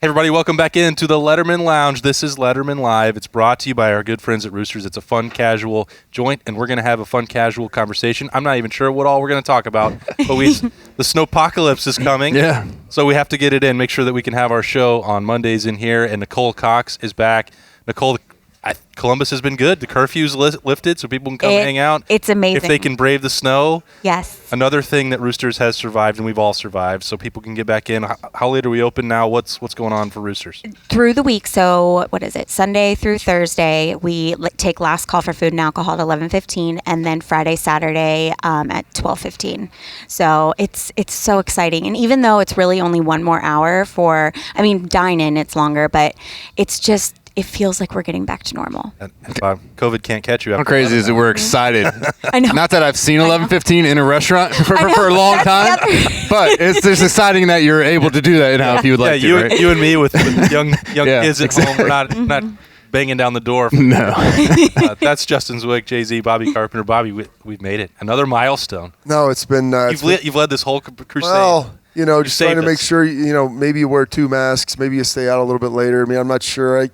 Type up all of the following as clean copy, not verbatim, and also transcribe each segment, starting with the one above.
Hey everybody, welcome back into the Lettermen Lounge. This is Lettermen Live. It's brought to you by our good friends at Roosters. It's a fun, casual joint, and we're going to have a fun, casual conversation. I'm not even sure what all we're going to talk about, but the snowpocalypse is coming. Yeah. So we have to get it in, make sure that we can have our show on Mondays in here, and Nicole Cox is back. Nicole, Columbus has been good. The curfew's lifted, so people can come hang out. It's amazing. If they can brave the snow. Yes. Another thing that Roosters has survived, and we've all survived, so people can get back in. How late are we open now? What's going on for Roosters? Through the week, so what is it? Sunday through Thursday, we take last call for food and alcohol at 11:15, and then Friday, Saturday at 12:15. So it's so exciting. And even though it's really only one more hour dine-in, it's longer, but it's just, it feels like we're getting back to normal. COVID can't catch you. How crazy is it? We're excited. I know. Not that I've seen 11:15 in a restaurant for a long time, but it's just exciting that you're able to do that now if you would like to. Right? You and me with young kids at home. We're not banging down the door. No. That's Justin Zwick, Jay-Z, Bobby Carpenter. Bobby, we've made it. Another milestone. No, it's been... You've led this whole crusade. Well, just trying to make us. sure, maybe you wear 2 masks. Maybe you stay out a little bit later. I mean, I'm not sure.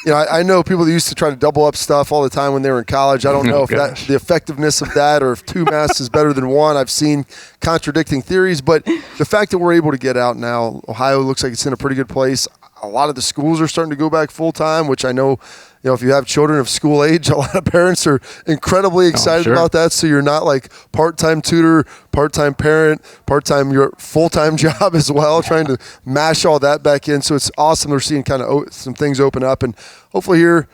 I know people that used to try to double up stuff all the time when they were in college. I don't know if the effectiveness of that or if 2 masks is better than 1. I've seen contradicting theories, but the fact that we're able to get out now, Ohio looks like it's in a pretty good place. A lot of the schools are starting to go back full time, which I know, if you have children of school age, a lot of parents are incredibly excited about that. So you're not like part-time tutor, part-time parent, part-time your full-time job as well, trying to mash all that back in. So it's awesome. They're seeing kind of some things open up, and hopefully here,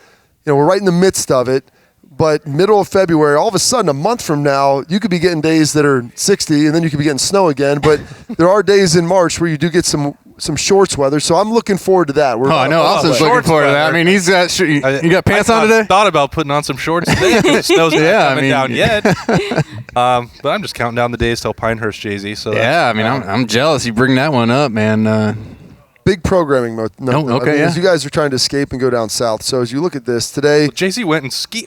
we're right in the midst of it. But middle of February, all of a sudden, a month from now, you could be getting days that are 60, and then you could be getting snow again. But there are days in March where you do get some shorts weather, so I'm looking forward to that. I know. Austin's looking forward to that. I mean, he's got you got pants on today? I thought about putting on some shorts today. The snow's not coming down yet. But I'm just counting down the days till Pinehurst, Jay-Z. So I'm jealous. You bring that one up, man. Big programming mode. As you guys are trying to escape and go down south. So as you look at this today, Jay-Z went skiing.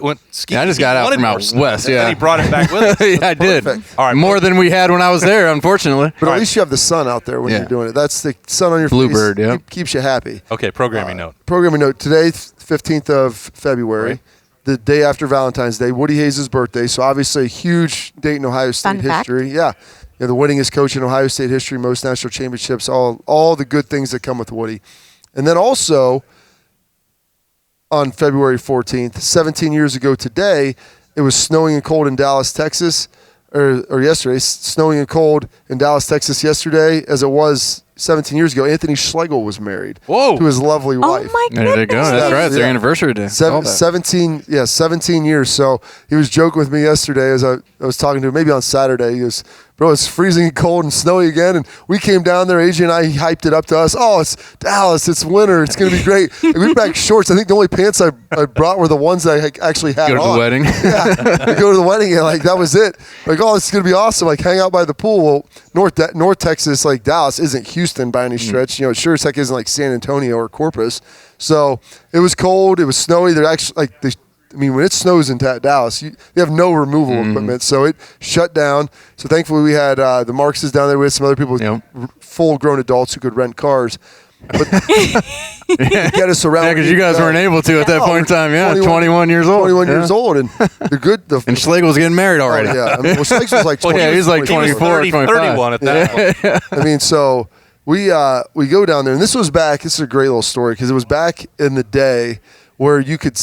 Yeah, I just got out from out west. Yeah, and he brought it back with us. Yeah, I did. All right, more than we had when I was there, unfortunately. But at least you have the sun out there when you're doing it. That's the sun on your Bluebird, face. Keeps you happy. Okay, programming note. Programming note. Today, 15th of February, the day after Valentine's Day, Woody Hayes' birthday. So obviously a huge date in Ohio State history. Yeah. The winningest coach in Ohio State history, most national championships, all the good things that come with Woody. And then also on February 14th, 17 years ago today, it was snowing and cold in Dallas, Texas, or yesterday, snowing and cold in Dallas, Texas yesterday, as it was 17 years ago. Anthony Schlegel was married to his lovely wife. Oh, my goodness. There you go. That's right. It's their anniversary day. 17 years. So he was joking with me yesterday as I was talking to him, maybe on Saturday. He goes, bro, it's freezing and cold and snowy again. And we came down there. AJ and I hyped it up to us. Oh, it's Dallas. It's winter. It's going to be great. And we packed shorts. I think the only pants I brought were the ones that I actually had on. Go to the wedding. Yeah. Go to the wedding. And that was it. It's going to be awesome. Hang out by the pool. Well, North Texas, like Dallas, isn't Houston by any stretch. It sure as heck isn't like San Antonio or Corpus. So it was cold. It was snowy. They're actually when it snows in Dallas, you have no removal equipment, so it shut down. So thankfully we had the Marxes down there with some other people, full-grown adults who could rent cars. But get us around. Yeah, because you guys weren't able to at that point in time. Yeah, 21 years old. 21 years old, and they're good. And Schlegel's getting married already. Schlegel's was like 20. He's like 24, 31 at that point. So we go down there, and this was back. This is a great little story because it was back in the day where you could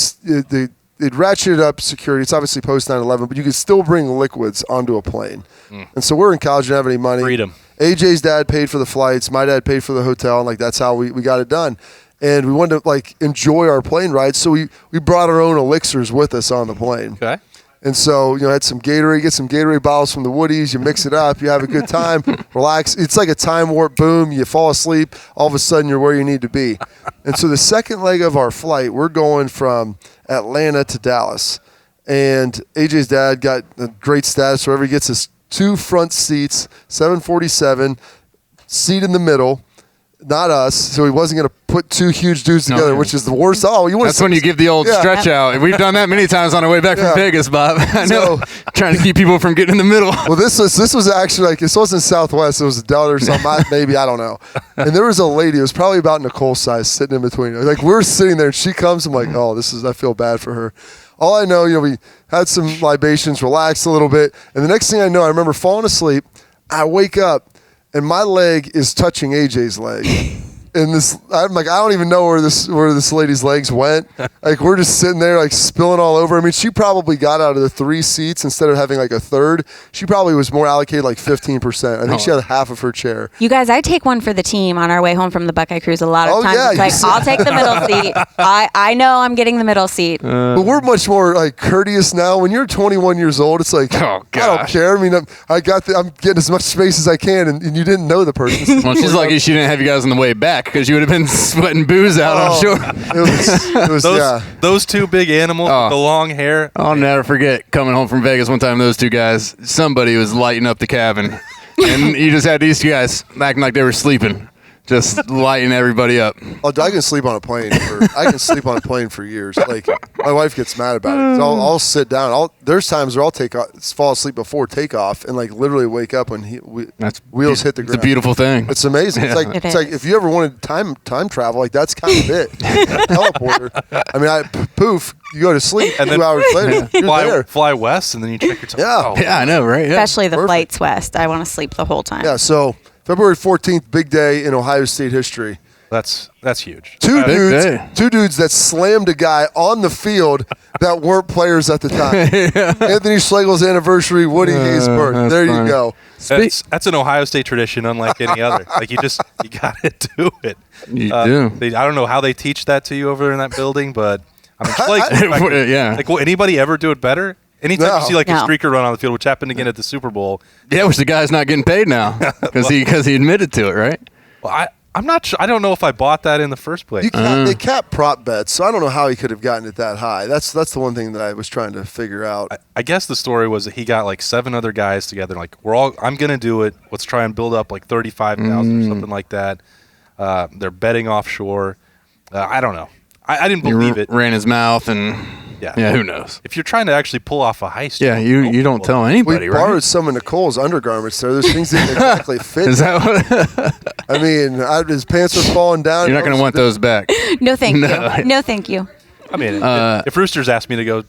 it ratcheted up security. It's obviously post 9/11, but you could still bring liquids onto a plane. And so we're in college, didn't have any money. Freedom. AJ's dad paid for the flights. My dad paid for the hotel, and that's how we got it done. And we wanted to enjoy our plane ride, so we brought our own elixirs with us on the plane. Okay. And so, had some Gatorade, get some Gatorade bottles from the Woodies, you mix it up, you have a good time, relax. It's like a time warp, boom, you fall asleep, all of a sudden you're where you need to be. And so the second leg of our flight, we're going from Atlanta to Dallas. And AJ's dad got a great status wherever he gets his 2 front seats, 747, seat in the middle. not us. So he wasn't going to put two huge dudes together, which is the worst. That's when you give the old stretch out. We've done that many times on our way back from Vegas, Bob. I know, trying to keep people from getting in the middle. Well, this was actually this wasn't Southwest. It was a Delta or something. Maybe, I don't know. And there was a lady. It was probably about Nicole's size sitting in between. Like, we're sitting there, and she comes. I'm like, oh, I feel bad for her. All I know, we had some libations, relaxed a little bit, and the next thing I know, I remember falling asleep. I wake up, and my leg is touching AJ's leg. And I'm like, I don't even know where this lady's legs went. Like, we're just sitting there, like, spilling all over. I mean, she probably got out of the 3 seats instead of having like a third. She probably was more allocated, like 15%. I think she had half of her chair. You guys, I take one for the team on our way home from the Buckeye cruise. A lot of times, it's like, I'll take the middle seat. I know I'm getting the middle seat. But we're much more like courteous now. When you're 21 years old, it's like, I don't care. I mean, I'm getting as much space as I can, and you didn't know the person. Well, she's lucky she didn't have you guys on the way back, because you would have been sweating booze out, I'm sure. It was those two big animals with the long hair. I'll never forget coming home from Vegas one time, those two guys, somebody was lighting up the cabin. And you just had these two guys acting like they were sleeping. Just lighting everybody up. Oh, I can sleep on a plane. I can sleep on a plane for years. Like, my wife gets mad about it. So I'll sit down. There's times where I'll fall asleep before takeoff and like literally wake up when wheels hit the ground. It's a beautiful thing. It's amazing. Yeah. It's like if you ever wanted time travel, like that's kind of it. Teleporter. I mean, poof. You go to sleep, and 2 hours later, you're there. Fly west, and then you check your time. Yeah, I know, right? Yeah. Especially the flights west. I want to sleep the whole time. Yeah, so February 14th, big day in Ohio State history. That's huge. Two dudes that slammed a guy on the field that weren't players at the time. Anthony Schlegel's anniversary, Woody Hayes' birth. There you go. That's an Ohio State tradition unlike any other. Like, you got to do it. You do. I don't know how they teach that to you over in that building, but I mean, will anybody ever do it better? Anytime you see a streaker run on the field, which happened again at the Super Bowl. Yeah, which the guy's not getting paid now because he admitted to it, right? Well, I'm not sure. I don't know if I bought that in the first place. They cap prop bets, so I don't know how he could have gotten it that high. That's the one thing that I was trying to figure out. I guess the story was that he got like 7 other guys together. Like, I'm going to do it. Let's try and build up like 35,000 or something like that. They're betting offshore. I don't know. I didn't believe it. Ran his mouth and who knows? If you're trying to actually pull off a heist, you don't tell anybody, right? We borrowed some of Nicole's undergarments there. Those things didn't exactly fit. Is that what? I mean, his pants were falling down. You're not going to want those back. No, thank you. No, thank you. I mean, if Roosters asked me to go,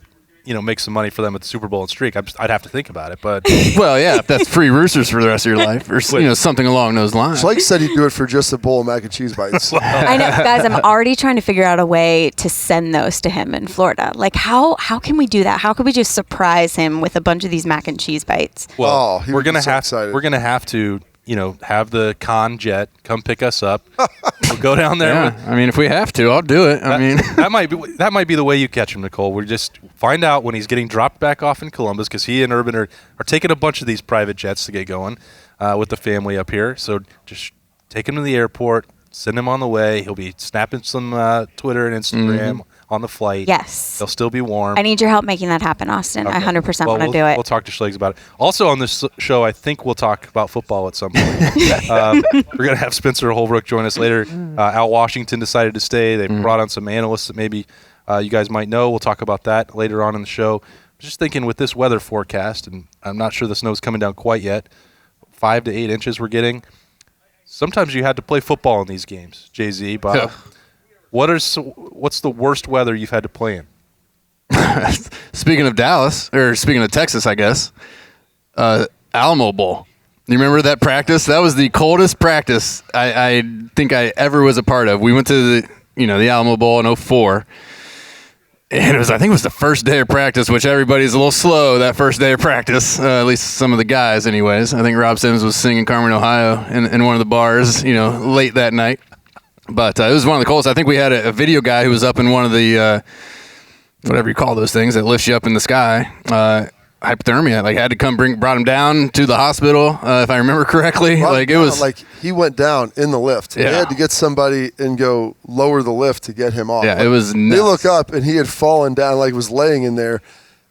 make some money for them at the Super Bowl and streak, I'd have to think about it. But well, yeah, if that's free Roosters for the rest of your life, or something along those lines. Schleich said he'd do it for just a bowl of mac and cheese bites. I know, guys. I'm already trying to figure out a way to send those to him in Florida. Like, how can we do that? How could we just surprise him with a bunch of these mac and cheese bites? Well, we're gonna have to. Have the con jet come pick us up. We'll go down there. Yeah, I mean, if we have to, I'll do it. That might be the way you catch him, Nicole. We just find out when he's getting dropped back off in Columbus, because he and Urban are taking a bunch of these private jets to get going with the family up here. So just take him to the airport, send him on the way. He'll be snapping some Twitter and Instagram on the flight. Yes. They'll still be warm. I need your help making that happen, Austin. Okay. I 100% want to do it. We'll talk to Schlegs about it. Also on this show, I think we'll talk about football at some point. We're going to have Spencer Holbrook join us later. Al Washington decided to stay. They brought on some analysts that maybe you guys might know. We'll talk about that later on in the show. Just thinking with this weather forecast, and I'm not sure the snow's coming down quite yet, 5 to 8 inches we're getting. Sometimes you had to play football in these games, Jay-Z, Bob. Yeah. What's the worst weather you've had to play in? Speaking of Texas, I guess, Alamo Bowl. You remember that practice? That was the coldest practice I think I ever was a part of. We went to the Alamo Bowl in 2004. And I think it was the first day of practice, which everybody's a little slow that first day of practice, at least some of the guys anyways. I think Rob Sims was singing Carmen, Ohio in one of the bars, late that night. But it was one of the coldest. I think we had a video guy who was up in one of the, whatever you call those things that lifts you up in the sky, hypothermia. Like, had to brought him down to the hospital, if I remember correctly. He went down in the lift. Yeah. They had to get somebody and go lower the lift to get him off. Yeah, it was nuts. They look up, and he had fallen down, was laying in there.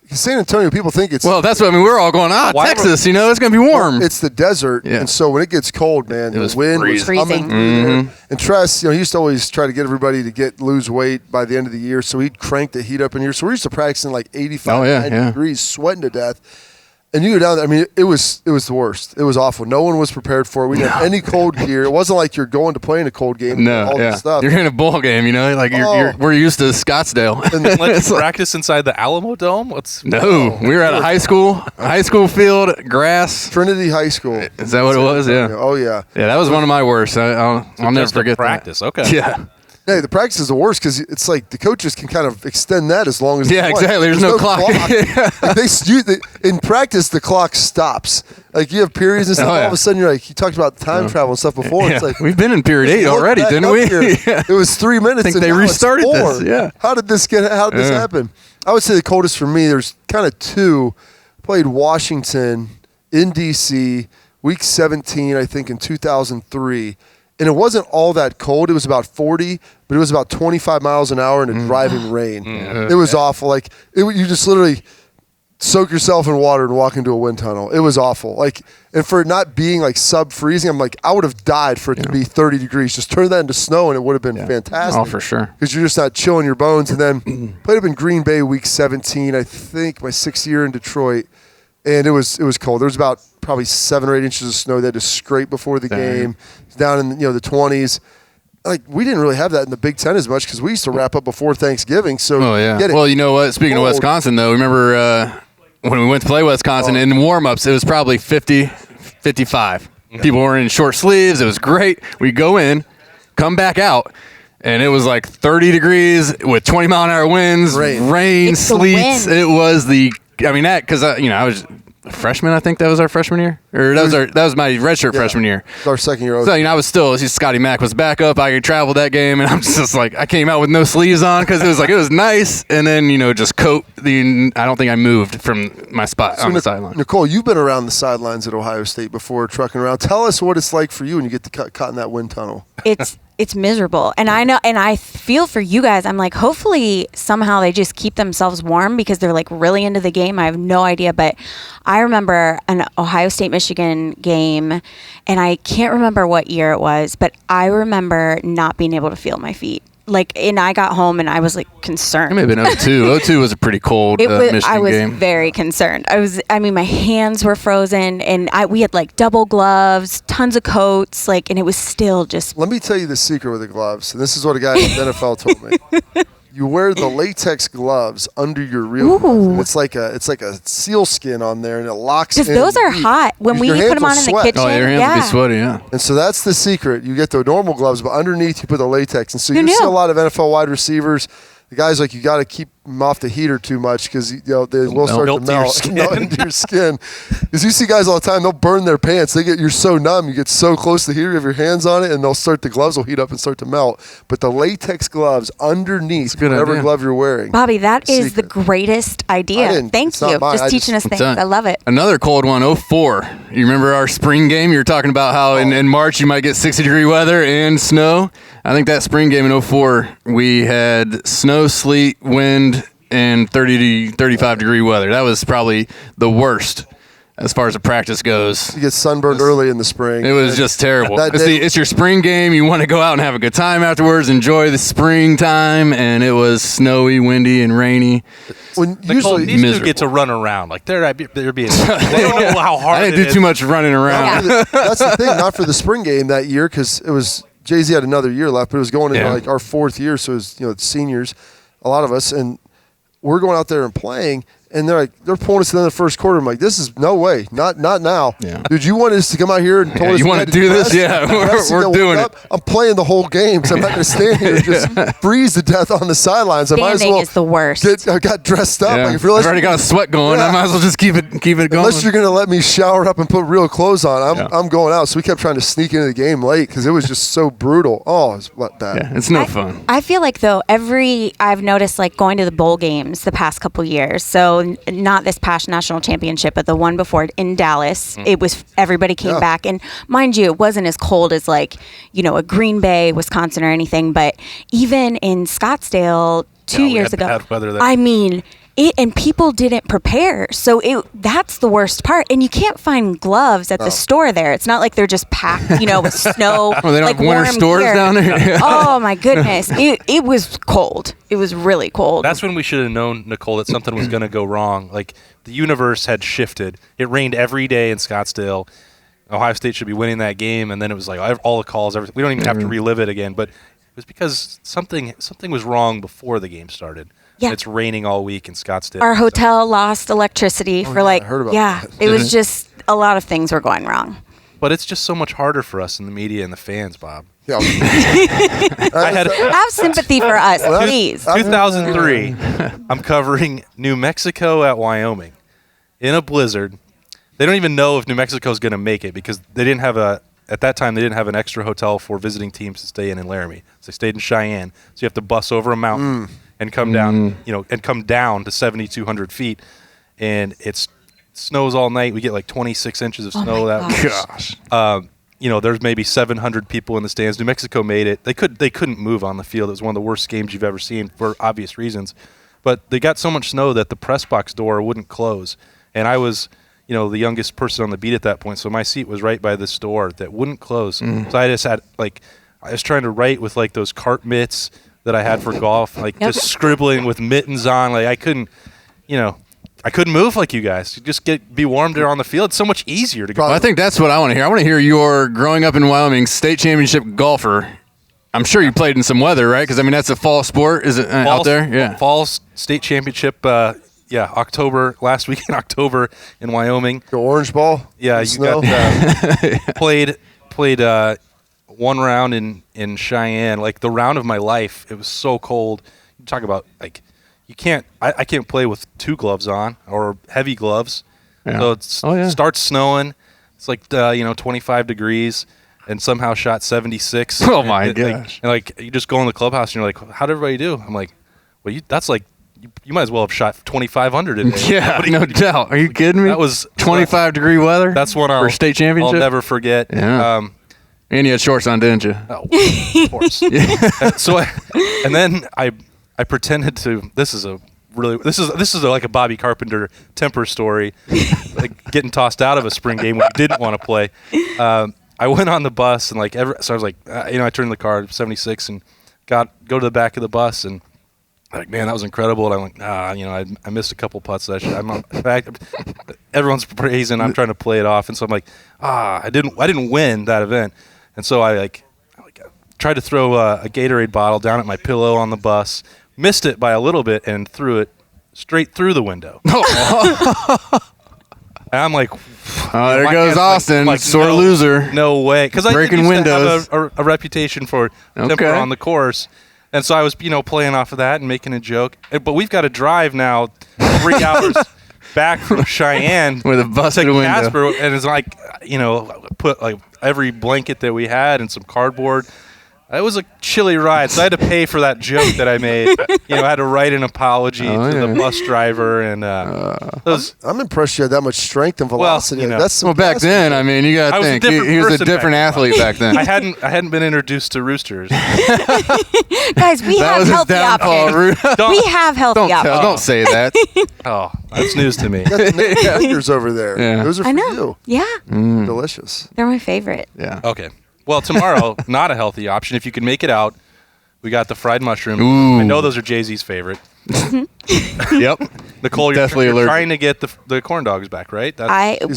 San Antonio, people think it's Well, that's what I mean. We're all going, Texas, it's going to be warm. It's the desert, and so when it gets cold, man, the wind was freezing. coming through there. And Tress, he used to always try to get everybody to lose weight by the end of the year, so he'd crank the heat up in here. So we used to practice in like 85, 90 degrees, sweating to death. And you go down there, I mean, it was the worst. It was awful. No one was prepared for it. We didn't have any cold gear. It wasn't like you're going to play in a cold game. This stuff. You're in a bowl game, like we're used to Scottsdale. And let's practice inside the Alamo Dome? We were at a high school field, grass. Trinity High School. Is that what it was? Yeah. Oh, yeah. Yeah, that was one of my worst. I'll never forget practice. That. Okay. Yeah. Hey, the practice is the worst because it's like the coaches can kind of extend that as long as they want. Exactly. There's no clock. Like in practice, the clock stops. Like you have periods and stuff. All of a sudden, you're like, you talked about time travel and stuff before. Yeah. It's like we've been in period 8 already, didn't we? It was 3 minutes. I think and they now restarted it's 4. this. Yeah. How did this happen? I would say the coldest for me. There's kind of 2. Played Washington in D.C. week 17, I think, in 2003. And it wasn't all that cold. It was about 40, but it was about 25 miles an hour in a driving rain. It was awful. Like you just literally soak yourself in water and walk into a wind tunnel. It was awful. And for it not being like sub-freezing, I'm like, I would have died for it to be 30 degrees. Just turn that into snow, and it would have been fantastic. Oh, for sure. Because you're just not chilling your bones. And then played up in Green Bay week 17, I think, my 6th year in Detroit. And it was cold. There was about probably 7 or 8 inches of snow they had to scrape before the game. Down in the 20s. Like we didn't really have that in the Big Ten as much because we used to wrap up before Thanksgiving. So well, you know what? Speaking of Wisconsin, though, remember when we went to play Wisconsin in warm-ups, it was probably 50, 55. People were in short sleeves. It was great. We go in, come back out, and it was like 30 degrees with 20-mile-an-hour winds, rain, sleets. It was because I was a freshman. I think that was our freshman year, or that was my redshirt freshman year. Our second year. So I was still. Scotty Mack was back up. I could travel that game, and I'm just like I came out with no sleeves on because it was nice, and then just coat the. I don't think I moved from my spot on the sideline. Nicole, you've been around the sidelines at Ohio State before, trucking around. Tell us what it's like for you when you get to caught in that wind tunnel. It's miserable. And I know, and I feel for you guys. I'm like, hopefully somehow they just keep themselves warm because they're like really into the game. I have no idea. But I remember an Ohio State-Michigan game, and I can't remember what year it was, but I remember not being able to feel my feet. And I got home and I was like concerned. It may have been 02. 02 was a pretty cold Michigan game. I was very concerned. My hands were frozen, and we had like double gloves, tons of coats, and it was still just. Let me tell you the secret with the gloves, and this is what a guy in the NFL told me. You wear the latex gloves under your real gloves, and it's like a seal skin on there, and it locks in. Because those are hot when we put them on in the kitchen. Oh, your hands will be sweaty, yeah. And so that's the secret. You get the normal gloves, but underneath you put the latex. And so you see a lot of NFL wide receivers. The guys you got to keep them off the heater too much because they will start to melt into your skin. Because you see guys all the time, they'll burn their pants. You're so numb, you get so close to the heater, you have your hands on it, and the gloves will heat up and start to melt. But the latex gloves underneath whatever glove you're wearing. Bobby, that is the greatest idea. Thank you. Just teaching us things. I love it. Another cold one, 04. You remember our spring game? You were talking about how in March you might get 60-degree weather and snow. I think that spring game in 04, we had snow, sleet, wind, and 30 to 35-degree weather. That was probably the worst as far as the practice goes. You get sunburned early in the spring. It was just terrible. It's your spring game. You want to go out and have a good time afterwards, enjoy the springtime, and it was snowy, windy, and rainy. Usually these two get to run around. They're being. They don't know how hard I didn't do too much running around. Yeah. That's the thing. Not for the spring game that year because it was Jay-Z had another year left, but it was going into our 4th year, so it was seniors, a lot of us, and we're going out there and playing. And they're pulling us in the first quarter. I'm like, this is no way, not now. Yeah. Dude, you wanted us to come out here and told us you want to do this? Yeah, we're doing it. I'm playing the whole game because I'm not going to stand here and just freeze to death on the sidelines. I might as well is the worst. I got dressed up. Yeah. I've already got a sweat going. I might as well just keep it going. Unless you're going to let me shower up and put real clothes on, I'm going out. So we kept trying to sneak into the game late because it was just so brutal. Oh, it's bad. Yeah, it's no fun. I feel like though I've noticed going to the bowl games the past couple years. So not this past national championship, but the one before in Dallas, it was everybody came back, and mind you, it wasn't as cold as a Green Bay, Wisconsin, or anything. But even in Scottsdale 2 years ago, bad weather there. I mean, and people didn't prepare. So that's the worst part. And you can't find gloves at the store there. It's not like they're just packed, with snow. Oh, they don't have winter stores down there? Oh, my goodness. It was cold. It was really cold. That's when we should have known, Nicole, that something was going to go wrong. Like, the universe had shifted. It rained every day in Scottsdale. Ohio State should be winning that game, and then it was like all the calls, everything. We don't even have to relive it again, but it was because something was wrong before the game started. Yeah. It's raining all week in Scottsdale. Our hotel lost electricity for I heard about that. It was just a lot of things were going wrong. But it's just so much harder for us in the media and the fans, Bob. Yeah. Have sympathy for us, please. 2003, I'm covering New Mexico at Wyoming in a blizzard. They don't even know if New Mexico is going to make it because they didn't have at that time, they didn't have an extra hotel for visiting teams to stay in Laramie. So they stayed in Cheyenne. So you have to bus over a mountain and come down, and come down to 7,200 feet. And it snows all night. We get like 26 inches of snow that Gosh. there's maybe 700 people in the stands. New Mexico made it. They couldn't move on the field. It was one of the worst games you've ever seen for obvious reasons. But they got so much snow that the press box door wouldn't close. And I was, the youngest person on the beat at that point, so my seat was right by this door that wouldn't close. So I just had, I was trying to write with, those cart mitts that I had for golf, just scribbling with mittens on. I couldn't, I couldn't move like you guys. You just be warm there on the field. It's so much easier to go. Well, I think that's what I want to hear. I want to hear your growing up in Wyoming state championship golfer. I'm sure you played in some weather, right? Because, that's a fall sport. Is it out there? Yeah. Fall state championship, October, last week in October in Wyoming. The orange ball? Yeah, you snow? got played one round in Cheyenne, the round of my life. It was so cold. You talk about, you can't – I can't play with 2 gloves on or heavy gloves. Yeah. So it starts snowing. It's 25 degrees and somehow shot 76. Oh, my gosh. And you just go in the clubhouse and you're like, how'd everybody do? I'm like, well, that's you might as well have shot 2,500 in there. Yeah, no doubt. Are you kidding me? That was 25-degree weather. That's one for state championship. I'll never forget. Yeah. And you had shorts on, didn't you? Oh, of course. And then I pretended to. This is like a Bobby Carpenter temper story, getting tossed out of a spring game when he didn't want to play. I went on the bus and so I was I turned the car 76 and go to the back of the bus and. Man, that was incredible. And I'm I missed a couple putts. In fact, everyone's praising. I'm trying to play it off, and so I'm like, I didn't win that event, and so I tried to throw a Gatorade bottle down at my pillow on the bus, missed it by a little bit, and threw it straight through the window. And I'm like, there goes Austin, sore loser. No way, because I breaking windows. Have a reputation for temper on the course. And so I was, playing off of that and making a joke. But we've got to drive now 3 hours back from Cheyenne with a busted window. Casper, and it's put every blanket that we had and some cardboard. It was a chilly ride, so I had to pay for that joke that I made. I had to write an apology to the bus driver, and I'm impressed you had that much strength and velocity. That's back then. You got to think he was a different athlete back then. I hadn't been introduced to Roosters. Guys, we have healthy options. We have healthy options. Don't say that. Oh, that's news to me. You got the fingers over there. Yeah. Those are for you. Yeah. Delicious. They're my favorite. Yeah. Okay. Well, tomorrow, not a healthy option. If you can make it out, we got the fried mushroom. Ooh. I know those are Jay-Z's favorite. Yep. Nicole, you're trying to get the corn dogs back, right?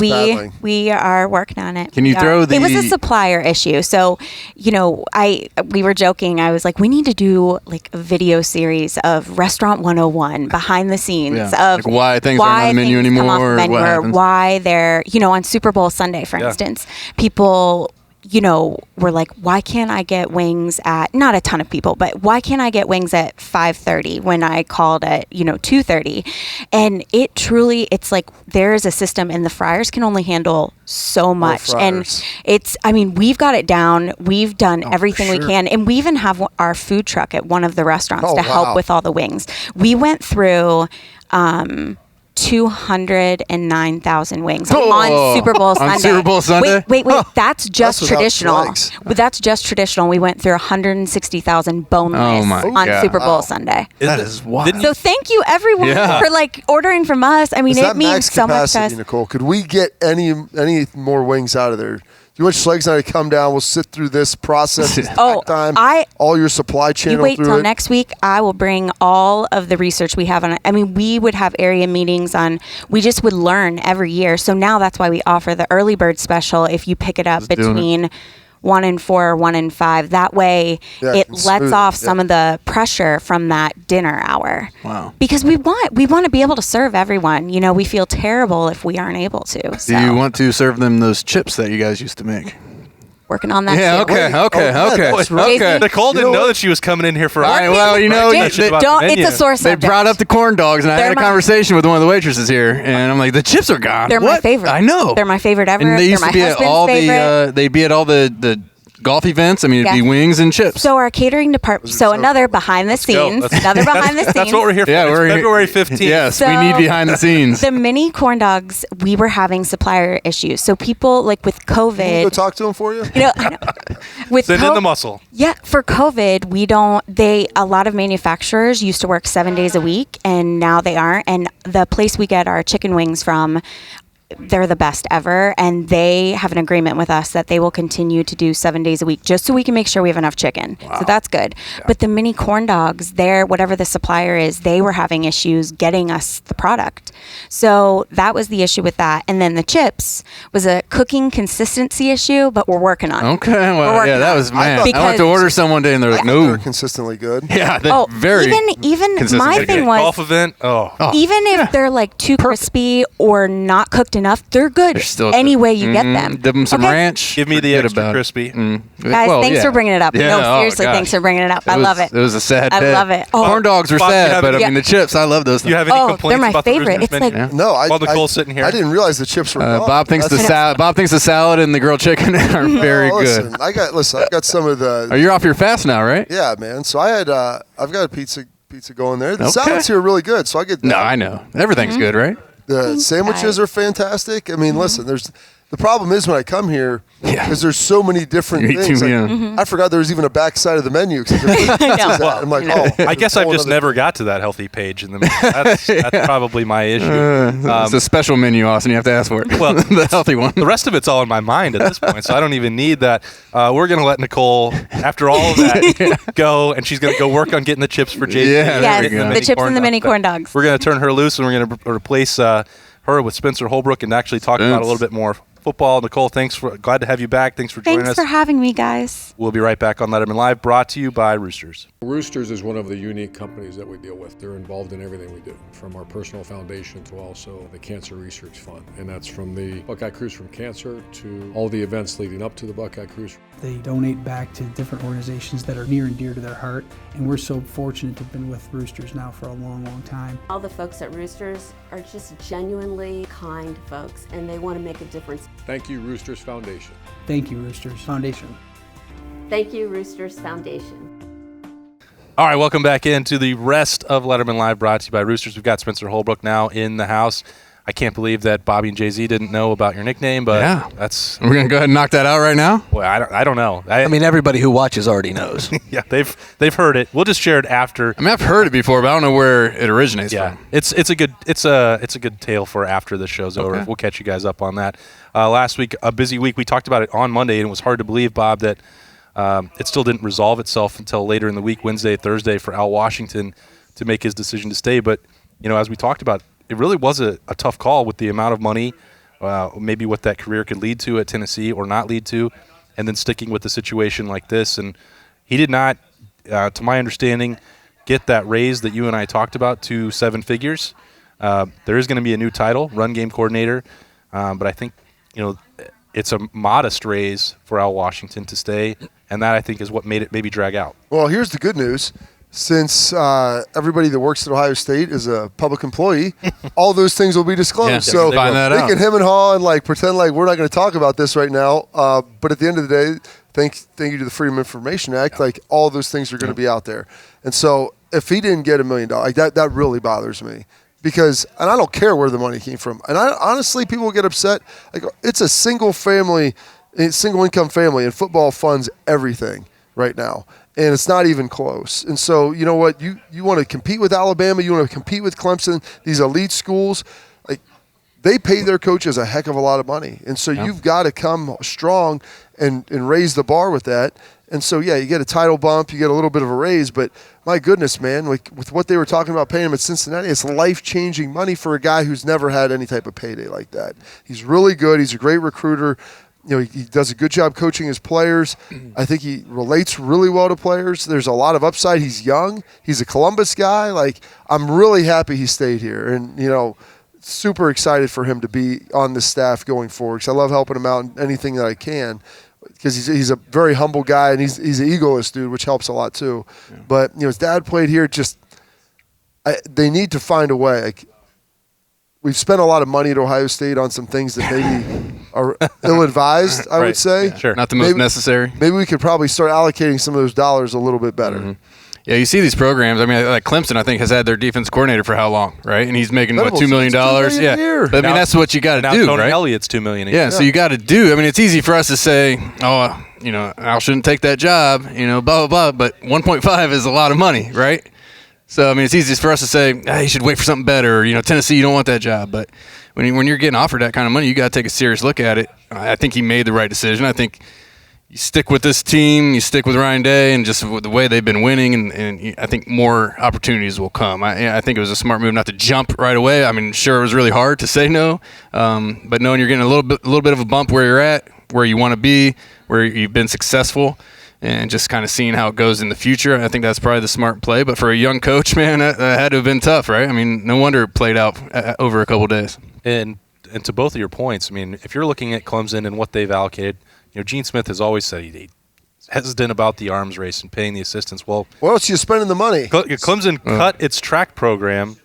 We are working on it. Can you throw the? It was a supplier issue, so we were joking. I was like, we need to do a video series of Restaurant 101 behind the scenes of why things aren't on the menu anymore, or why they're on Super Bowl Sunday, for instance, people. We're like, why can't I get wings at, not a ton of people, but why can't I get wings at 5:30 when I called at, 2:30? And it's like there is a system and the fryers can only handle so much. And we've got it down. We've done everything we can. And we even have our food truck at one of the restaurants to help with all the wings. We went through, 209,000 wings Oh, on Super Bowl Sunday. on Super Bowl Sunday? Wait. That's just without traditional. flags. But that's just traditional. We went through 160,000 boneless Oh, my on God. Super Bowl Wow. Sunday. That is wild. Didn't So thank you everyone Yeah. for like ordering from us. I mean, Is it that means max so much to capacity, us. Nicole? Could we get any more wings out of there? Do you want Schleg's and I to come down? We'll sit through this process. This Oh, time, I- all your supply chain. You wait through till it. next week. I will bring all of the research we have on it. I mean, we would have area meetings on, we just would learn every year. So now that's why we offer the early bird special if you pick it up Just doing it. between 1 and 4 or 1 and 5. That way Yeah, it can lets smooth off it, some yeah. of the pressure from that dinner hour. Wow. Because we want to be able to serve everyone. You know, we feel terrible if we aren't able to. So Do you want to serve them those chips that you guys used to make? working on that Yeah, too. okay, Wait, okay, oh, yeah, okay, that's right. okay. Nicole didn't You know know what? that she was coming in here for. All right, well, you know, Jason, they, about the don't. It's menu. a sore they subject. brought up the corn dogs, and I They're had a my- conversation with one of the waitresses here, and I'm like, the chips are gone. They're my What? favorite. I know. They're my favorite ever. And they They're used my to be at husband's all favorite. they'd be at all the golf events. I mean, it'd be Yes. wings and chips. So our catering department. So another behind the scenes. Let's- Another behind the scenes. That's what we're here for. yeah, It's we're here- February 15th. Yes, we So- need behind the scenes. The mini corn dogs. We were having supplier issues. So people like with Can we go COVID. talk to him for you? You know, I know. With Send in co- the muscle. Yeah, for COVID, we don't. A lot of manufacturers used to work 7 days a week, and now they aren't. And the place we get our chicken wings from, they're the best ever, and they have an agreement with us that they will continue to do 7 days a week just so we can make sure we have enough chicken. So that's good. But the mini corn dogs, whatever the supplier is, they were having issues getting us the product. So that was the issue with that. And then the chips was a cooking consistency issue, but we're working on it. Okay, We're well, working yeah, that on was it. man. I went Because- to order some one day, and they're like, They're no. consistently good. Yeah, they're Oh, very even consistent. my Like thing a was Golf event. Oh. even if they're like too crispy or not cooked enough, they're good They're still any good. way you get Mhm. them. Dip them some Okay? ranch. Give me the Forget extra about it. crispy. Guys, Well, thanks yeah. for bringing it up. Yeah, No, oh, seriously, gosh. thanks for bringing it up. It I was- love it. It was a sad I day. love it. Oh. Corn dogs were Bob, you sad, have but I any- mean the chips. I love those. Do you have any Oh, complaints they're my about favorite. the Roosters It's like- menu? No, While Nicole's sitting here. I didn't realize the chips were gone. Bob thinks the That's- Bob thinks the salad and the grilled chicken are very Oh, good. listen, I got some of the. Are you off your fast now, right? Yeah, man. So I've got a pizza going there. The Okay. salads here are really good. So I get No, I know. Everything's Mm-hmm. good, right? the sandwiches are fantastic. I mean, listen, the problem is when I come here, Yeah. because there's so many different You eat things. too Like, many. Mm-hmm. I forgot there was even a back side of the menu. 'Cause there's pizzas at. I'm like, oh. I guess there's I've a just whole other- never got to that healthy page in the menu. That's probably my issue. It's a special menu, Austin. You have to ask for it. Well, the healthy one. The rest of it's all in my mind at this point, so I don't even need that. We're going to let Nicole, after all of that, go, and she's going to go work on getting the chips for JC. Yeah, there Yes, we go. the chips and the mini corn dogs. We're going to turn her loose, and we're going to replace her with Spencer Holbrook and actually talk about a little bit more football. Nicole, glad to have you back. Thanks for joining Thanks us. for having me, guys. We'll be right back on Lettermen Live, brought to you by Roosters. Roosters is one of the unique companies that we deal with. They're involved in everything we do, from our personal foundation to also the Cancer Research Fund. And that's from the Buckeye Cruise from Cancer to all the events leading up to the Buckeye Cruise. They donate back to different organizations that are near and dear to their heart, and we're so fortunate to have been with Roosters now for a long, long time. All the folks at Roosters are just genuinely kind folks, and they want to make a difference. Thank you, Roosters Foundation. Thank you, Roosters Foundation. Thank you, Roosters Foundation. All right, welcome back into the rest of Lettermen Live, brought to you by Roosters. We've got Spencer Holbrook now in the house. I can't believe that Bobby and Jay-Z didn't know about your nickname, but Yeah. that's, We're gonna go ahead and knock that out right now. well, I don't know. I mean, everybody who watches already knows. yeah, they've heard it. We'll just share it after. I mean, I've heard it before, but I don't know where it originates Yeah, from. it's a good tale for after the show's over. Okay. We'll catch you guys up on that. Last week, a busy week. We talked about it on Monday, and it was hard to believe, Bob, that it still didn't resolve itself until later in the week, Wednesday, Thursday, for Al Washington to make his decision to stay. But as we talked about, it really was a tough call with the amount of money, maybe what that career could lead to at Tennessee or not lead to, and then sticking with the situation like this. And he did not, to my understanding, get that raise that you and I talked about to 7 figures. There is going to be a new title, run game coordinator, but I think it's a modest raise for Al Washington to stay, and that I think is what made it maybe drag out. Well, here's the good news. Since everybody that works at Ohio State is a public employee, all those things will be disclosed. Yeah, so find that they out. can hem and haw and pretend like we're not going to talk about this right now. But at the end of the day, thank you to the Freedom of Information Act. All those things are going to be out there. And so if he didn't get $1 million, that really bothers me. because, and I don't care where the money came from. And honestly, people get upset. Like, it's a single income family, and football funds everything right now. And it's not even close. And so, you know what? You want to compete with Alabama. You want to compete with Clemson, these elite schools. Like, they pay their coaches a heck of a lot of money. And so you've got to come strong and raise the bar with that. And so, yeah, you get a title bump, you get a little bit of a raise, but my goodness, man, like with what they were talking about paying him at Cincinnati, it's life-changing money for a guy who's never had any type of payday like that. He's really good. He's a great recruiter. You know, he does a good job coaching his players. I think he relates really well to players. There's a lot of upside. He's young. He's a Columbus guy. Like, I'm really happy he stayed here. And, you know, super excited for him to be on the staff going forward because I love helping him out in anything that I can because he's a very humble guy and he's an egoist dude, which helps a lot too. Yeah. But, you know, his dad played here. They need to find a way. Like, we've spent a lot of money at Ohio State on some things that maybe are ill-advised, I would say. Yeah, sure. Not the most necessary. Maybe we could probably start allocating some of those dollars a little bit better. Mm-hmm. Yeah, you see these programs. I mean, like Clemson, I think, has had their defense coordinator for how long, right? And he's making, $2 million? $2 million But, I mean, that's what you got to do, Tony right? Elliott's $2 million a yeah, year. so you got to do. I mean, it's easy for us to say, oh, you know, Al shouldn't take that job, you know, blah, blah, blah. But 1.5 is a lot of money, right? So, I mean, it's easy for us to say, you should wait for something better. Or, you know, Tennessee, you don't want that job. But when you're getting offered that kind of money, you got to take a serious look at it. I think he made the right decision. I think you stick with this team, you stick with Ryan Day, and just with the way they've been winning, and I think more opportunities will come. I think it was a smart move not to jump right away. I mean, sure, it was really hard to say no, but knowing you're getting a little bit of a bump where you're at, where you want to be, where you've been successful, and just kind of seeing how it goes in the future, I think that's probably the smart play. But for a young coach, man, that had to have been tough, right? I mean, no wonder it played out over a couple of days. And to both of your points, I mean, if you're looking at Clemson and what they've allocated, you know, Gene Smith has always said he's hesitant about the arms race and paying the assistants. Well, where else are you spending the money? Clemson cut its track program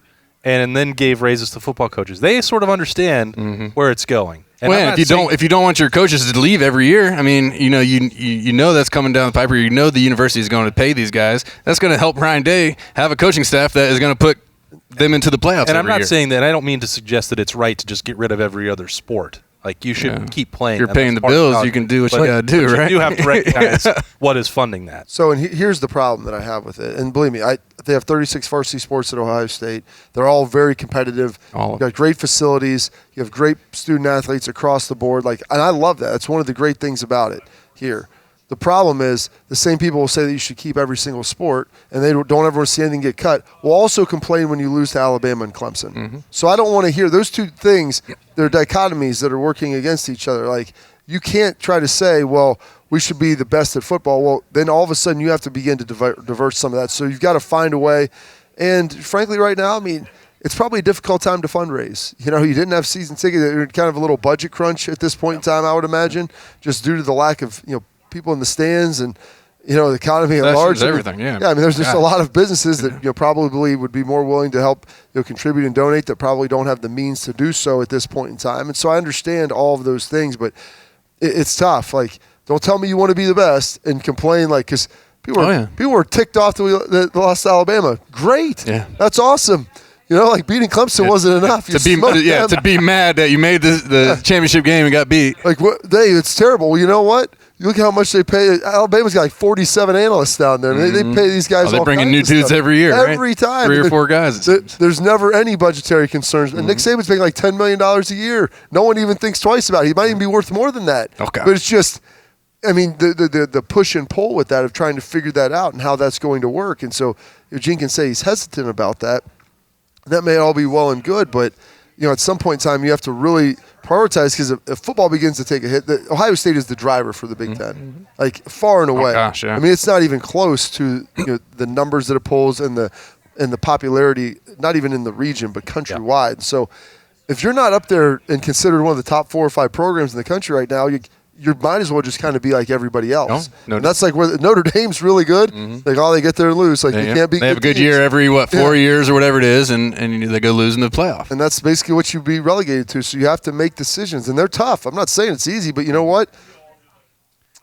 and then gave raises to football coaches. They sort of understand where it's going. And well, if you don't want your coaches to leave every year, I mean, you know that's coming down the pipe. Or you know the university is going to pay these guys. That's going to help Ryan Day have a coaching staff that is going to put them into the playoffs. And I'm not year. saying that. I don't mean to suggest that it's right to just get rid of every other sport. Like, you should keep playing. If you're paying the bills, you can do what you got to do, right? You do have to recognize what is funding that. So, and here's the problem that I have with it. And believe me, they have 36 varsity sports at Ohio State. They're all very competitive. You've got great facilities. You have great student athletes across the board. And I love that. That's one of the great things about it here. The problem is the same people will say that you should keep every single sport, and they don't ever see anything get cut, will also complain when you lose to Alabama and Clemson. Mm-hmm. So I don't want to hear those two things. They're dichotomies that are working against each other. Like, you can't try to say, well, we should be the best at football. Well, then all of a sudden you have to begin to divert some of that. So you've got to find a way. And frankly, right now, I mean, it's probably a difficult time to fundraise. You know, you didn't have season tickets. You're kind of a little budget crunch at this point in time, I would imagine, just due to the lack of, people in the stands and, the economy at large. Everything, yeah. Yeah, I mean, there's just a lot of businesses that probably would be more willing to help contribute and donate that probably don't have the means to do so at this point in time. And so I understand all of those things, but it's tough. Like, don't tell me you want to be the best and complain because people were ticked off that they lost to Alabama. Great. Yeah. That's awesome. Beating Clemson wasn't enough. To be mad that you made the championship game and got beat. It's terrible. Well, you know what? You look at how much they pay. Alabama's got 47 analysts down there. They pay these guys all bring in new dudes every year, every time. 3 or 4 guys. There's never any budgetary concerns. And Nick Saban's making $10 million a year. No one even thinks twice about it. He might even be worth more than that. Okay. But it's just, I mean, the push and pull with that of trying to figure that out and how that's going to work. And so Gene can say he's hesitant about that. That may all be well and good, but at some point in time you have to really prioritize, because if football begins to take a hit, Ohio State is the driver for the Big Ten, far and away. Oh, gosh, yeah. I mean, it's not even close to the numbers that it pulls and the popularity, not even in the region, but countrywide. Yeah. So if you're not up there and considered one of the top 4 or 5 programs in the country right now, you might as well just kind of be like everybody else. No, that's like where Notre Dame's really good. Mm-hmm. They get there and lose. They can't beat. They have a good year every 4 years or whatever it is, and they go lose in the playoff. And that's basically what you'd be relegated to. So you have to make decisions, and they're tough. I'm not saying it's easy, but you know what?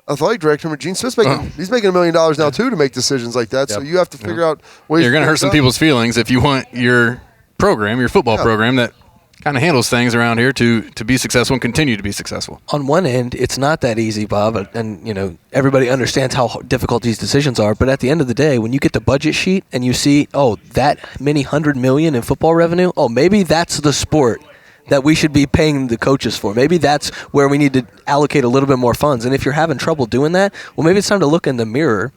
Athletic director Gene Smith's he's making $1 million now too to make decisions like that. Yep. So you have to figure out ways. You're going to hurt some people's feelings if you want your program, your football program that kind of handles things around here to be successful and continue to be successful. On one end, it's not that easy, Bob, and everybody understands how difficult these decisions are. But at the end of the day, when you get the budget sheet and you see, that many $100 million in football revenue, maybe that's the sport that we should be paying the coaches for. Maybe that's where we need to allocate a little bit more funds. And if you're having trouble doing that, well, maybe it's time to look in the mirror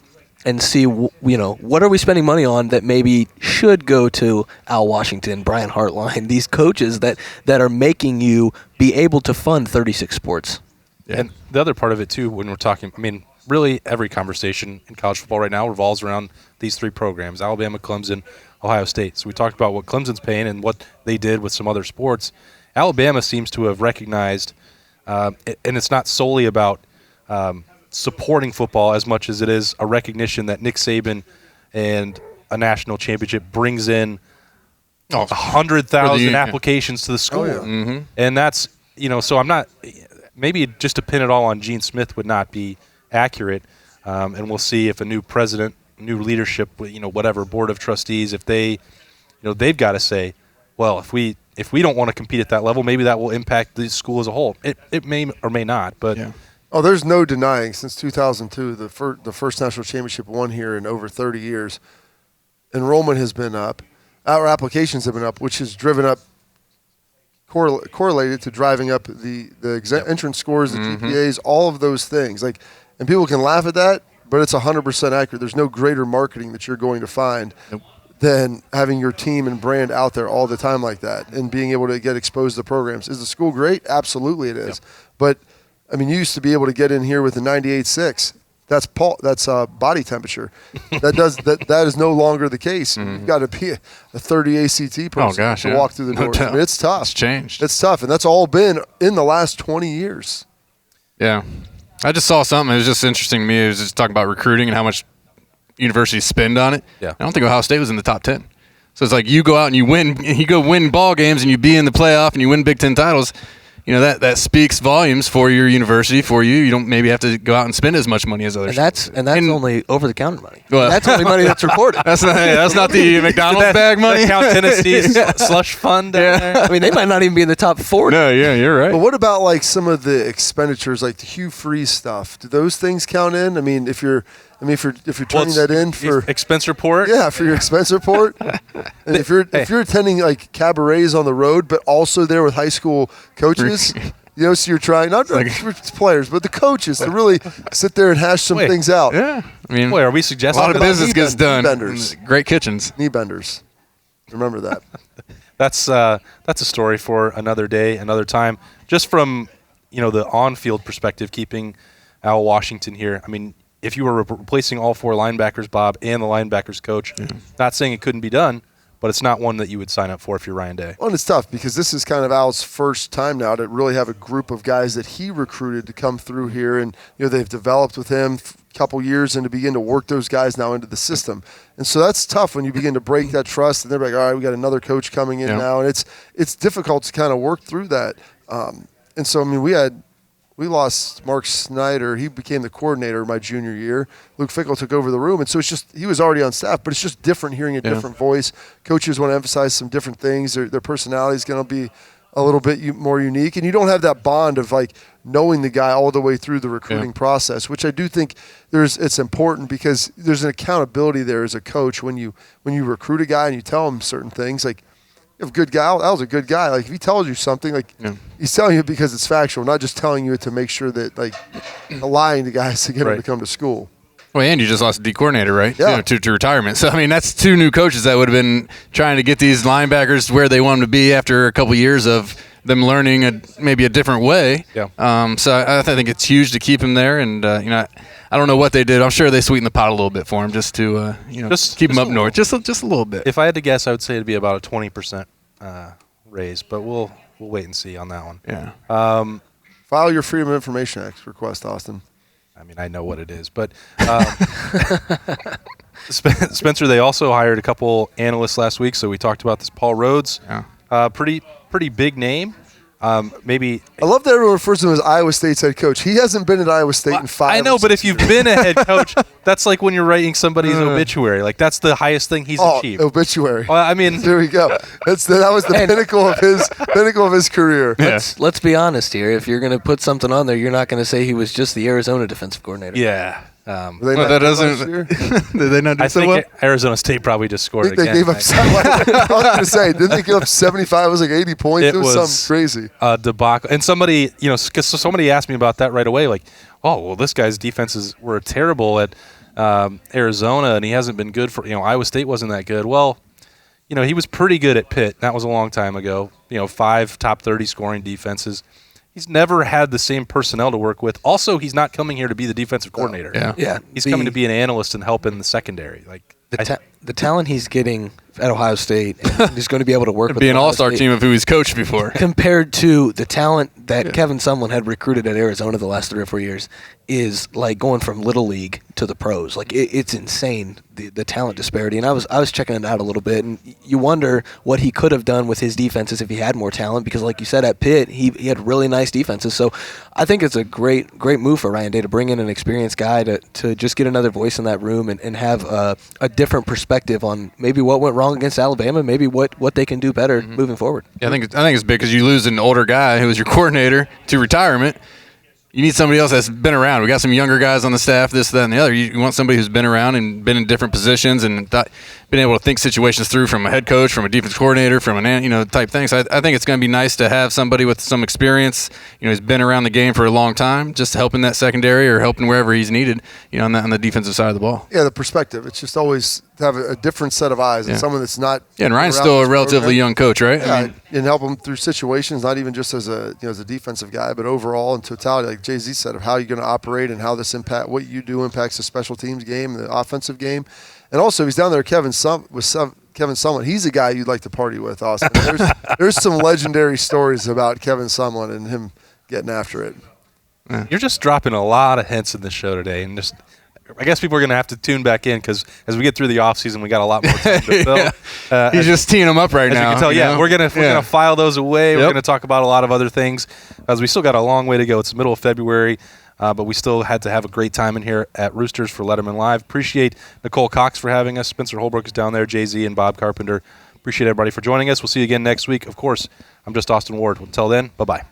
and see, what are we spending money on that maybe should go to Al Washington, Brian Hartline, these coaches that are making you be able to fund 36 sports. Yeah. And the other part of it, too, when we're talking, really every conversation in college football right now revolves around these three programs, Alabama, Clemson, Ohio State. So we talked about what Clemson's paying and what they did with some other sports. Alabama seems to have recognized, and it's not solely about supporting football as much as it is a recognition that Nick Saban and a national championship brings in 100,000 applications to the school. Oh, yeah. Mm-hmm. And that's, so I'm not, maybe just to pin it all on Gene Smith would not be accurate. And we'll see if a new president, new leadership, whatever, board of trustees, if they, they've got to say, well, if we don't want to compete at that level, maybe that will impact the school as a whole. It may or may not, but yeah. Oh, there's no denying since 2002, the first national championship won here in over 30 years. Enrollment has been up. Our applications have been up, which has driven up, correlated to driving up the entrance scores, the GPAs, all of those things. And people can laugh at that, but it's 100% accurate. There's no greater marketing that you're going to find than having your team and brand out there all the time like that and being able to get exposed to programs. Is the school great? Absolutely it is. Yep. But you used to be able to get in here with a 98.6. That's body temperature. That is no longer the case. Mm-hmm. You've got to be a 30 ACT person to walk through the doors. It's tough. It's changed. It's tough, and that's all been in the last 20 years. Yeah. I just saw something. It was just interesting to me. It was just talking about recruiting and how much universities spend on it. Yeah. I don't think Ohio State was in the top 10. So it's like you go out and you win ball games and you be in the playoff and you win Big Ten titles. That speaks volumes for your university, for you. You don't maybe have to go out and spend as much money as others. And that's only over-the-counter money. Well, that's only money that's reported. That's not the McDonald's bag money. Count Tennessee's slush fund down there. They might not even be in the top 40. No, yeah, you're right. But what about some of the expenditures, like the Hugh Freeze stuff? Do those things count in? If you're turning that in for expense report, for your expense report, and if you're attending cabarets on the road, but also there with high school coaches, so you're trying not for players, but the coaches to really sit there and hash some things out. Yeah, boy, are we suggesting a lot of business gets done? Benders. Great kitchens, knee benders. Remember that. That's a story for another day, another time. Just from the on-field perspective, keeping Al Washington here. If you were replacing all four linebackers, Bob, and the linebackers coach, not saying it couldn't be done, but it's not one that you would sign up for if you're Ryan Day. Well, and it's tough because this is kind of Al's first time now to really have a group of guys that he recruited to come through here, and they've developed with him a couple years and to begin to work those guys now into the system. And so that's tough when you begin to break that trust, and they're like, all right, we got another coach coming in now, and it's difficult to kind of work through that. And so, we lost Mark Snyder. He became the coordinator my junior year. Luke Fickle took over the room. And so he was already on staff, but it's just different hearing a different voice. Coaches want to emphasize some different things. Their personality is going to be a little bit more unique. And you don't have that bond of knowing the guy all the way through the recruiting process, which I do think it's important because there's an accountability there as a coach when you recruit a guy and you tell him certain things you have a good guy. That was a good guy. If he tells you something, he's telling you because it's factual, not just telling you it to make sure that, lying to guys to get him to come to school. Well, and you just lost a D coordinator, right? Yeah. To retirement. So, that's two new coaches that would have been trying to get these linebackers where they want them to be after a couple years of them learning maybe a different way. Yeah. So I think it's huge to keep him there, and I don't know what they did. I'm sure they sweetened the pot a little bit for him just to just keep him up north, just a little bit. If I had to guess, I would say it'd be about a 20% raise, but we'll wait and see on that one. Yeah. File your Freedom of Information Act request, Austin. I know what it is, but Spencer, they also hired a couple analysts last week, so we talked about this. Paul Rhodes, pretty big name. Maybe I love that everyone refers to him as Iowa State's head coach. He hasn't been at Iowa State in 5 I know, or but 6 if you've years. been a head coach, that's like when you're writing somebody's obituary. Like that's the highest thing he's achieved. Obituary. Well, I mean, There we go. That was the pinnacle of his career. Let's be honest here. If you're going to put something on there, you're not going to say he was just the Arizona defensive coordinator. yeah. Were they Well, not that good last doesn't. year? Did they not do I so think well? Arizona State probably just I scored think they again. gave up. I was going to say, didn't they give up 75? It was like 80 points. It It was was something crazy. a debacle. And somebody, because somebody asked me about that right away. Like, oh, well, this guy's defenses were terrible at Arizona, and he hasn't been good for. Iowa State wasn't that good. Well, he was pretty good at Pitt. That was a long time ago. 5 top 30 scoring defenses. He's never had the same personnel to work with. Also, he's not coming here to be the defensive coordinator. Yeah. He's coming to be an analyst and help in the secondary. Like The talent he's getting at Ohio State, and he's going to be able to work with Be an Ohio all-star State, team of who he's coached before. compared to the talent that Kevin Sumlin had recruited at Arizona the last 3 or 4 years, is like going from little league to the pros. Like it's insane, the talent disparity. And I was checking it out a little bit, and you wonder what he could have done with his defenses if he had more talent. Because like you said, at Pitt, he had really nice defenses. So I think it's a great move for Ryan Day to bring in an experienced guy to just get another voice in that room and have a different perspective on maybe what went wrong against Alabama, maybe what they can do better moving forward. Yeah, I think it's big because you lose an older guy who was your coordinator to retirement. You need somebody else that's been around. We got some younger guys on the staff, this, that, and the other. You want somebody who's been around and been in different positions and been able to think situations through from a head coach, from a defense coordinator, from type thing. So I think it's going to be nice to have somebody with some experience. Who's been around the game for a long time, just helping that secondary or helping wherever he's needed. On the defensive side of the ball. Yeah, the perspective. It's just always to have a different set of eyes and someone that's not. Yeah, and Ryan's around still a this relatively program. young coach, right? Yeah, and help him through situations, not even just as a defensive guy, but overall in totality, like Jay-Z said, of how you're going to operate and how what you do impacts the special teams game, the offensive game, and also he's down there. Kevin Sumlin, he's a guy you'd like to party with, Austin. There's some legendary stories about Kevin Sumlin and him getting after it. You're just dropping a lot of hints in the show today, and I guess people are going to have to tune back in because as we get through the off season, we got a lot more time to fill. He's just teeing them up right as now. you can tell, we're gonna file those away. Yep. We're gonna talk about a lot of other things, as we still got a long way to go. It's the middle of February, but we still had to have a great time in here at Roosters for Lettermen Live. Appreciate Nicole Cox for having us. Spencer Holbrook is down there. Jay-Z and Bob Carpenter. Appreciate everybody for joining us. We'll see you again next week. Of course, I'm just Austin Ward. Until then, bye bye.